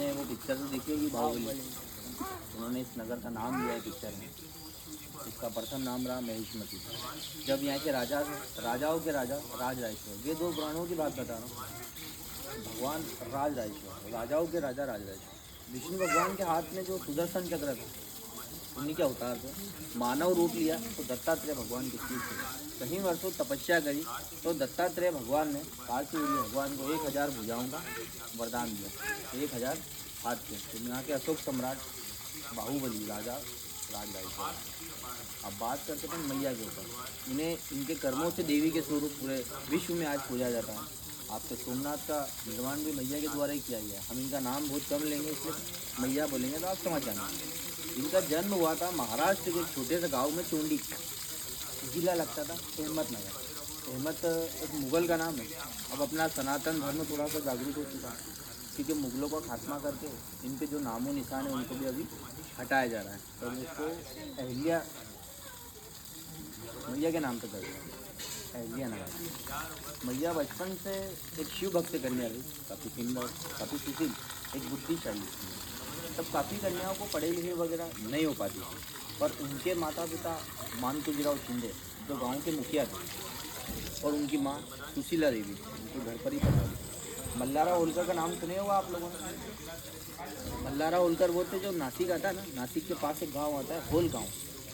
आपने वो पिक्चर तो देखी होगी बाहुबली, उन्होंने इस नगर का नाम लिया है पिक्चर में। इसका प्रथम नाम रहा महिष्मती। जब यहाँ के राजा राजाओं के राजा राज राजेश्वर, ये दो पुराणों की बात बता रहा हूँ। भगवान राज राजेश्वर, राजाओं के राजा राज राजेश्वर, विष्णु भगवान के हाथ में जो सुदर्शन चक्र था उन्हीं के अवतार थे। मानव रूप लिया तो दत्तात्रेय भगवान के शिव थे। कहीं वर्षों तपस्या करी तो दत्तात्रेय भगवान ने कार्तिवीर्य भगवान को 1000 भुजाओं का वरदान दिया, 1000 हाथ थे। तो यहाँ के अशोक सम्राट बाहुबली राजा राज राजेश्वर। अब बात करते हैं मैया के ऊपर। इन्हें इनके कर्मों से देवी के स्वरूप पूरे विश्व में आज पूजा जाता है। आपके सोमनाथ का निर्माण भी मैया के द्वारा ही किया गया है। हम इनका नाम बहुत कम लेंगे, इसलिए मैया बोलेंगे तो आप समझ जाना। इनका जन्म हुआ था महाराष्ट्र के एक छोटे से गांव में, चोंडी जिला लगता था अहमदनगर। अहमद एक मुग़ल का नाम है। अब अपना सनातन धर्म थोड़ा सा जागरूक हो चुका है, क्योंकि मुग़लों का खात्मा करके इनके जो नामो निशान है उनको भी अभी हटाया जा रहा है। तो इसको अहिल्या मैया के नाम पे कर दिया, अहिल्या नगर। मैया बचपन से एक शिव भक्त कन्या रही, काफ़ी सुंदर, काफ़ी सुशील, एक बुद्धिशाली। तब काफ़ी कन्याओं को पढ़े लिखे वगैरह नहीं हो पाती थी, पर उनके माता पिता मानकुजीराव शिंदे जो गांव के मुखिया थे, और उनकी माँ सुशीला देवी उनको घर पर ही पढ़ा दी। मल्हारा होलकर का नाम सुने होगा आप लोगों ने। मल्हारा होलकर वो थे जो नासिक आता है ना, नासिक के पास एक गांव आता है होल गांव,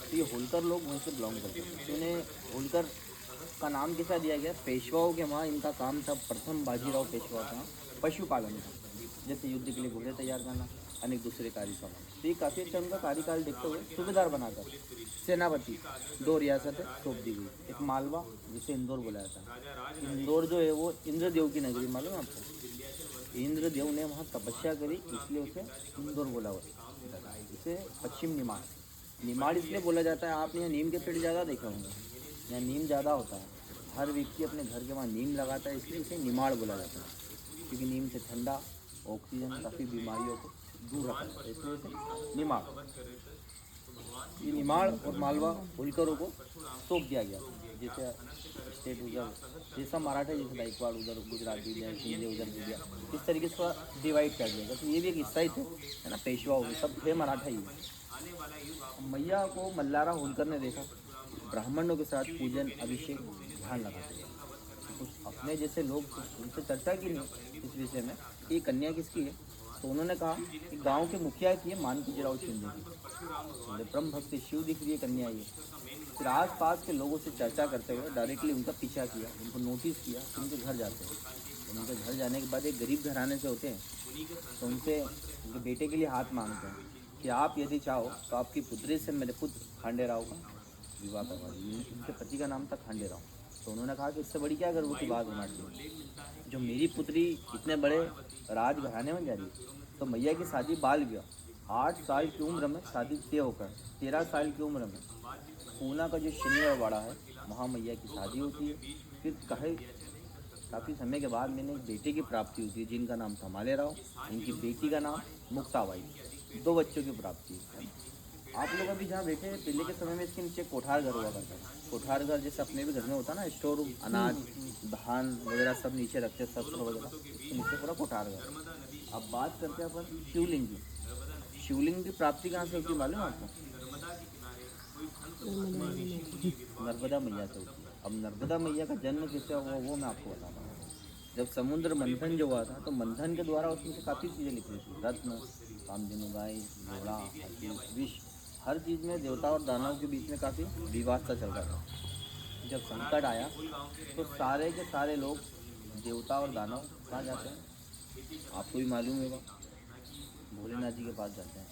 तो ये होलकर लोग वहीं से बिलोंग करते हैं। तो इन्हें होलकर का नाम कैसा दिया गया? पेशवाओं के वहाँ इनका काम था, प्रथम बाजीराव पेशवा का पशुपालन था, जैसे युद्ध के लिए घोड़े तैयार करना, अनेक दूसरे कार्य सामान। तो ये काफ़ी अच्छा उनका कार्यकाल देखते हुए सूबेदार बनाकर सेनापति 2 रियासतें सौंप दी गई। एक मालवा, जिसे इंदौर बुलाया था। इंदौर जो है वो इंद्रदेव की नगरी, मालूम है आपको? इंद्रदेव ने वहाँ तपस्या करी, इसलिए उसे इंदौर बोला हुआ। इसे पश्चिम निमाड़ इसलिए बोला जाता है, आपने यहाँ नीम के पेड़ ज़्यादा देखे होंगे, यहाँ नीम ज़्यादा होता है। हर व्यक्ति अपने घर के वहाँ नीम लगाता है, इसलिए इसे निमाड़ बोला जाता है, क्योंकि नीम से ठंडा ऑक्सीजन काफ़ी बीमारियों को दूर रखता है, इसलिए इसे निमाड़। ये निमाड़ और मालवा होलकरों को सौंप दिया गया, जैसे स्टेट उधर, जैसा मराठा जैसे गायकवाड़ उधर गुजरात भी दिया, शिंदे उधर भी दिया, इस तरीके से थोड़ा डिवाइड कर दिया गया। तो ये भी एक हिस्सा ही थे, है ना, पेशवा हो गए, सब थे मराठा ही। मैया को मल्हारा होलकर ने देखा, ब्राह्मणों के साथ पूजन अभिषेक ध्यान लगाते थे। कुछ अपने जैसे लोग उनसे चर्चा की नहीं इस विषय में, ये कन्या किसकी है, तो उन्होंने कहा कि गांव के मुखिया की है, मानकुजीराव शिंदे की। बोले ब्रह्म भक्ति शिव दिख रही है कन्या ये। फिर आस पास के लोगों से चर्चा करते हुए डायरेक्टली उनका पीछा किया, उनको नोटिस किया कि उनके घर जाते हैं। उनके घर जाने के बाद एक गरीब घराने से होते हैं, तो उनसे उनके बेटे के लिए हाथ मांगते हैं कि आप यदि चाहो तो आपकी पुत्री से मेरे पुत्र खांडेराव का विवाह करवा दीजिए। उनके पति का नाम था खांडेराव। तो उन्होंने कहा कि इससे बड़ी क्या गर्व की बात होना चाहिए, जो मेरी पुत्री इतने बड़े राज घराने में जा रही है। तो मैया की शादी बाल विवाह 8 साल की उम्र में शादी तय होकर 13 साल की उम्र में पूना का जो शनिवार है वहाँ मैया की शादी होती है। फिर कहे काफ़ी समय के बाद मैंने एक बेटे की प्राप्ति होती है, जिनका नाम था मालेराव, इनकी बेटी का नाम मुक्ताबाई, 2 बच्चों की प्राप्ति है। आप लोग अभी जहाँ बैठे हैं, पहले के समय में इसके नीचे कोठार घर हुआ करता है। कोठार घर जैसे अपने भी घर में होता है ना, स्टोर रूम, अनाज धान वगैरह सब नीचे रखते हैं, शस्त्र वगैरह, इसके नीचे पूरा कोठार घर। अब बात करते हैं अपन शिवलिंग की। शिवलिंग की प्राप्ति कहाँ से होती है मालूम है आपको? नर्मदा मैया से होती है। अब नर्मदा मैया का जन्म कैसे हुआ वो मैं आपको बताता हूँ। जब समुद्र मंथन जो हुआ था, तो मंथन के द्वारा उसमें से काफ़ी चीज़ें निकली थी, रत्न, कामधेनु गाय, घोड़ा, हाथी, विष, हर चीज़ में देवता और दानव के बीच में काफ़ी विवाद सा चल रहा था। जब संकट आया तो सारे के सारे लोग देवता और दानव कहाँ जाते हैं, आपको भी मालूम होगा, भोलेनाथ जी के पास जाते हैं।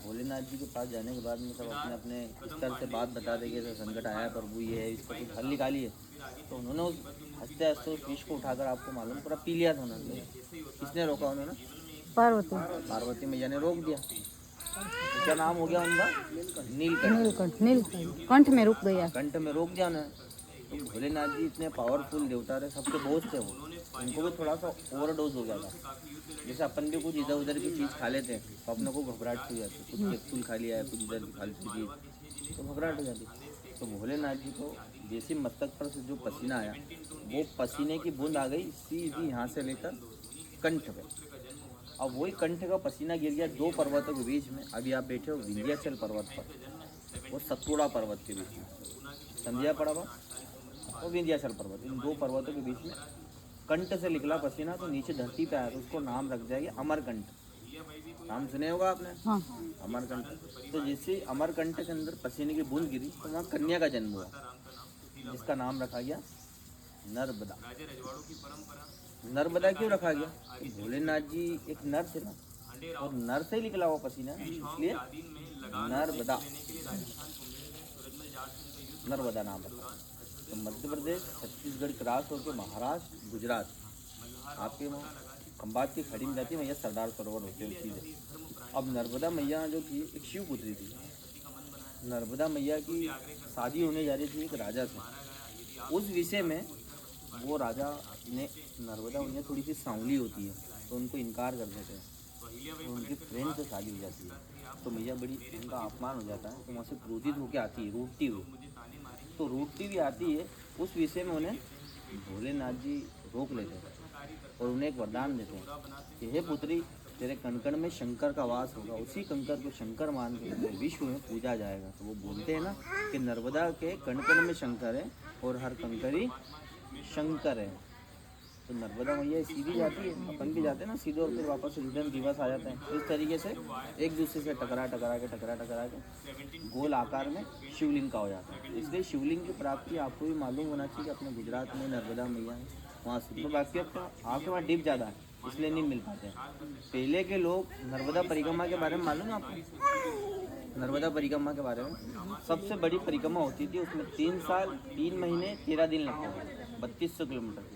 भोलेनाथ जी के पास जाने के बाद में सब अपने अपने स्तर से बात बता देंगे, तो संकट आया प्रभु ये है, इसको कुछ हल निकालिए। तो उन्होंने उस हंसते हंसते उस विष को उठाकर, आपको मालूम, पूरा पी लिया था उन्होंने। किसने रोका उन्होंने? पार्वती मैया ने रोक दिया। तो क्या नाम हो गया उनका? नीलकंठ। नीलकंठ में रुक गया, कंठ में रोक दिया उन्होंने। तो भोलेनाथ जी इतने पावरफुल देवता रहे, सबके बोझ थे वो, उनको भी थोड़ा सा ओवरडोज हो गया था। जैसे अपन भी कुछ इधर उधर की चीज़ खा लेते हैं तो अपने को घबराहट हो जाती है, कुछ कैप्सूल खा लिया है, कुछ इधर की फालतू चीज़, तो घबराहट हो जाती है। तो भोलेनाथ जी को जैसे मस्तक पर से जो पसीना आया, वो पसीने की बूंद आ गई सीधी यहाँ से लेकर कंठ पे, अब वही कंठ का पसीना गिर गया 2 पर्वतों के बीच में। अभी आप बैठे हो विंध्याचल पर्वत पर, वो सतपुड़ा पर्वत के बीच में, संध्या पर्वत और विंध्याचल पर्वत, इन 2 पर्वतों के बीच में कंठ से निकला पसीना तो नीचे धरती पे आया, तो उसको नाम रख जाएगा अमरकंठ। नाम सुने होगा आपने, हाँ अमरकंठ। तो जैसे अमरकंठ के अंदर पसीने की बूंद गिरी तो वहाँ कन्या का जन्म हुआ, जिसका नाम रखा गया नर्मदा। नर्मदा क्यों रखा गया? तो भोलेनाथ जी एक नर थे ना, और नर से ही निकला हुआ पसीना है, इसलिए नर्मदा, नर्मदा नाम रखा। तो मध्य प्रदेश छत्तीसगढ़ क्रॉस होकर महाराष्ट्र गुजरात, आपके वहाँ खंबात की खड़ी में जाती है मैया सरदार सरोवर होते हैं सीधे। अब नर्मदा मैया जो थी एक शिव पुत्री थी। नर्मदा मैया की शादी होने जा रही थी एक राजा से। उस विषय में वो राजा ने, नर्मदा मैया थोड़ी सी सांवली होती है तो उनको इनकार कर देते हैं, तो उनकी फ्रेंड से शादी हो जाती है। तो मैया बड़ी, उनका अपमान हो जाता है, तो वहाँ से क्रोधित होकर आती है रूठती हुई। तो रूठती हुई आती है, उस विषय में उन्हें भोलेनाथ जी रोक लेते हैं और उन्हें एक वरदान देते हैं कि हे पुत्री, तेरे कंकड़ में शंकर का वास होगा, उसी कंकड़ को शंकर मान के विश्व में पूजा जाएगा। तो वो बोलते हैं ना कि नर्मदा के कंकड़ में शंकर है और हर कंकरी शंकर है। तो नर्मदा मैया सीधी जाती है, अपन भी जाते हैं ना सीधे, और फिर वापस रिटर्न दिवस आ जाते हैं। तो इस तरीके से एक दूसरे से टकरा के गोल आकार में शिवलिंग का हो जाता है। इसलिए शिवलिंग की प्राप्ति आपको भी मालूम होना चाहिए कि अपने गुजरात में नर्मदा मैया है वहाँ से। तो बाकी आपके वहाँ डिप ज़्यादा है इसलिए नहीं मिल पाते हैं। पहले के लोग नर्मदा परिक्रमा के बारे में मालूम है आपको? नर्मदा परिक्रमा के बारे में, सबसे बड़ी परिक्रमा होती थी, उसमें 3 साल 3 महीने 13 दिन लगते थे, 3200 किलोमीटर की।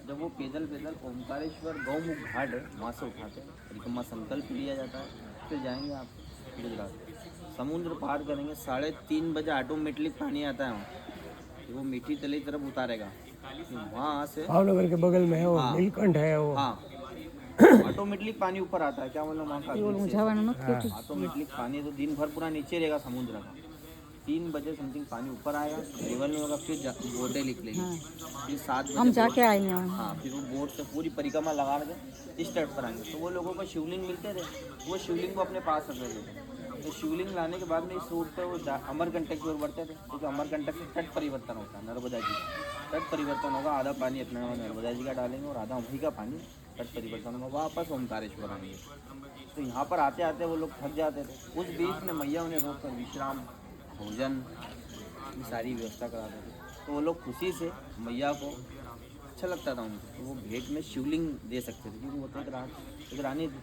जब वो पैदल ओमकारेश्वर गौमुख घाट है वहाँ से उठाते हैं, परिक्रमा संकल्प लिया जाता है, फिर जाएंगे आप गुजरात, समुद्र पार करेंगे, 3:30 बजे ऑटोमेटिक पानी आता है वहाँ, वो मीठी तली तरफ उतारेगा, वहाँ से भावनगर के बगल में है वो, नीलकंठ है वो। हाँ, ऑटोमेटिक पानी ऊपर आता है, क्या मतलब वहाँ का ऑटोमेटिक पानी, तो दिन भर पूरा नीचे रहेगा समुद्र का। 3 बजे समथिंग पानी ऊपर आएगा, लेवल में होगा, फिर बोटें निकलेंगी, फिर 7 बजे हम जाके आए हैं वहाँ। हाँ, फिर वो बोट से पूरी परिक्रमा लगा के इस तट पर आएंगे। तो वो लोगों को शिवलिंग मिलते थे, वो शिवलिंग को अपने पास रख लेते थे। तो शिवलिंग लाने के बाद में इस रूट पर वो अमरकंटक की ओर बढ़ते थे, क्योंकि अमरकंटक से तट परिवर्तन होता है, नर्मदा जी तट परिवर्तन होगा, आधा पानी अपने नर्मदा जी का डालेंगे और आधा वहीं का पानी तट परिवर्तन होगा, वापस ओमकारेश्वर आएंगे। तो यहाँ पर आते आते वो लोग थक जाते थे, उस बीच में मैया उन्हें रोक कर विश्राम, भोजन की सारी व्यवस्था कराते थे। तो वो लोग खुशी से मैया को अच्छा लगता था उनको, तो वो भेंट में शिवलिंग दे सकते थे, क्योंकि वो तो एक रानी थी,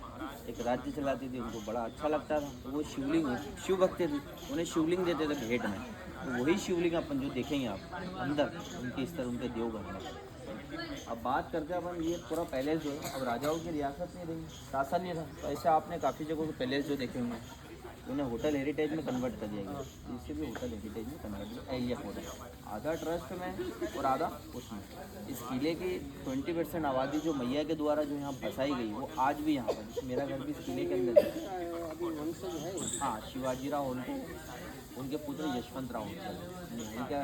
एक राज्य चलाती थी, उनको बड़ा अच्छा लगता था। तो वो शिवलिंग, शिव भक्त थी, उन्हें शिवलिंग देते थे भेंट में। तो वही शिवलिंग अपन जो देखेंगे आप अंदर उनके स्तर, उनके देवघर में। अब बात करते हैं अपन, ये पूरा पैलेस जो है अब राजाओं की रियासत में रही, शासन नहीं था, तो ऐसे आपने काफ़ी जगहों के पैलेस जो देखे होंगे उन्हें होटल हेरिटेज में कन्वर्ट कर दिया गया, इससे भी होटल हेरिटेज में कन्वर्ट किया एलिया होटल, आधा ट्रस्ट में और आधा उसमें। इस किले की 20% आबादी जो मैया के द्वारा जो यहाँ बसाई गई वो आज भी यहाँ पर, मेरा घर भी इस किले के अंदर है। हाँ, शिवाजीराव होलकर, उनके पुत्र यशवंतराव होलकर, यहाँ क्या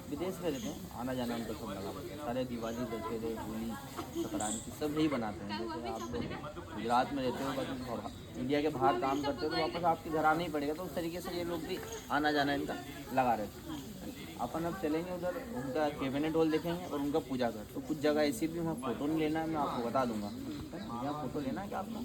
विदेश में रहते हैं, आना जाना उनका सब लगा रहता है। सारे दिवाली, दशहरे, होली, संक्रांति सब यही बनाते हैं। जैसे आप लोग गुजरात में रहते हो, बाकी इंडिया के बाहर काम करते हो, तो वापस आपके घर आना ही पड़ेगा, तो उस तरीके से ये लोग भी आना जाना इनका लगा रहता है। अपन अब चलेंगे उधर, उनका कैबिनेट हॉल देखेंगे और उनका पूजा घर। तो कुछ जगह ऐसी भी वहाँ फ़ोटो नहीं लेना है, मैं आपको बता दूँगा। यहाँ फ़ोटो लेना है क्या आपको?